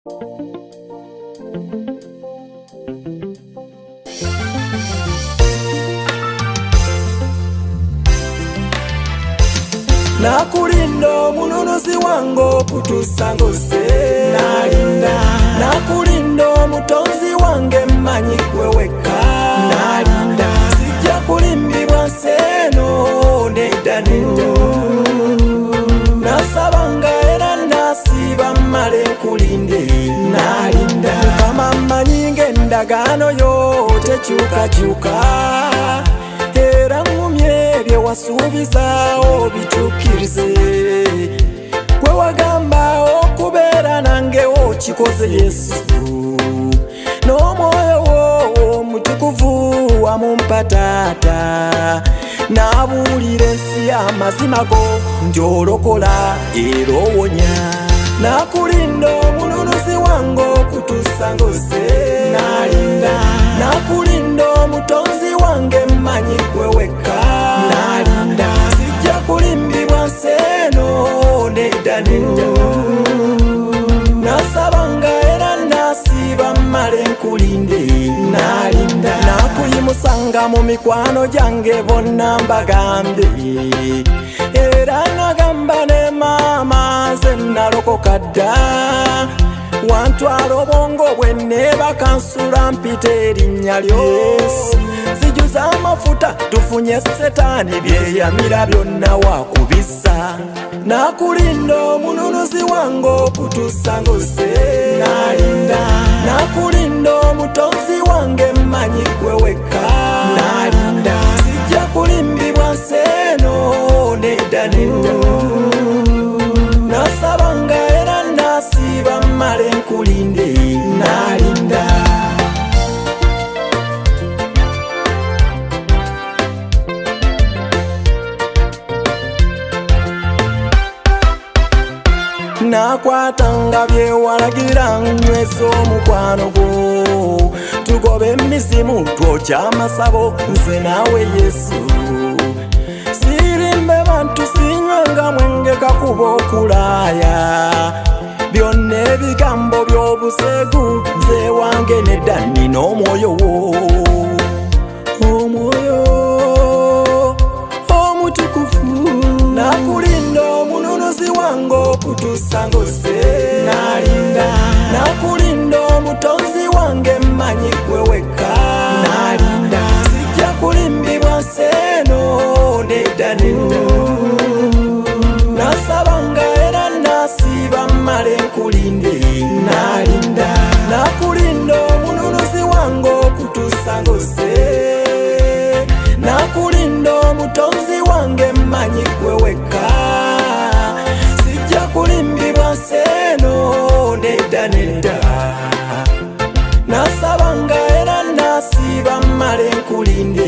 Nakulinda omununuzi wange okutuusa ng'ozze. Nalinda. Nakulinda omutonzi wange mmanyi gwe wekka. Nalinda. Sijja kulimbibwa nsi eno nedda nedda. Nasabanga era nasiiba mmale nkulinde. Nalinda. Mukama mmanyi ng'endagaano yo tekyukakyuka. Era ngumye bye wasuubiza obituukirize. Gwe wagamba okubeera nange okikoze Yesu. N'omwoyo wo omutukuvu wamumpa Taata. N'abuulira ensi amazima go nti olokola era owonya. Nakulinda omununuzi wange okutuusa ng'ozze. Nalinda. Nakulinda omutonzi wange mmanyi gwe wekka. Nalinda. Sijja kulimbibwa nsi eno nedda nedda. Nasabanga era nasiiba mmale nkulinde. Nalinda. Nakuyimusanga mu mikwano gyange bonna mbagambye. Era nagamba ne maama nze nalokoka dda. Wantwala obwongo bwe neebaka nsula mpita erinnya lyo. Zijuza amafuta tufunye Setaani byeyamira byonna wakubisa. Nakulinda omununuzi wange okutuusa ng'ozze. Nalinda. Nakulinda omutonzi wange mmanyi gwe wekka. Nalinda. Sijja kulimbibwa nsi eno nedda nedda. Nasabanga era nasiiba mmale nkulinde. Nalinda. Nakwatanga bye walagira nyweza omukwano gwo. Tugobe emizimu twokya amasabo nze naawe Yesu. Sirimbe bantu sinywanga mwenge kakuba okulaaya. Byonna ebigambo by'obusegu nze wange nedda nnina omwoyo wo. Omwoyo omutukuvu. Nakulinda omununuzi wange okutuusa ng'ozze. Nalinda. Nakulinda omutonzi wange mmanyi gwe wekka. Nalinda. Sijja kulimbibwa nsi eno nedda nedda. Nasabanga era nasiiba mmale nkulinde. Nalinda. Nakulinda omununuzi wange okutuusa ng'ozze. Nakulinda omutonzi wange mmanyi gwe wekka. Sijja kulimbibwa nsi eno nedda nedda. Nasabanga era nasiiba mmale nkulinde.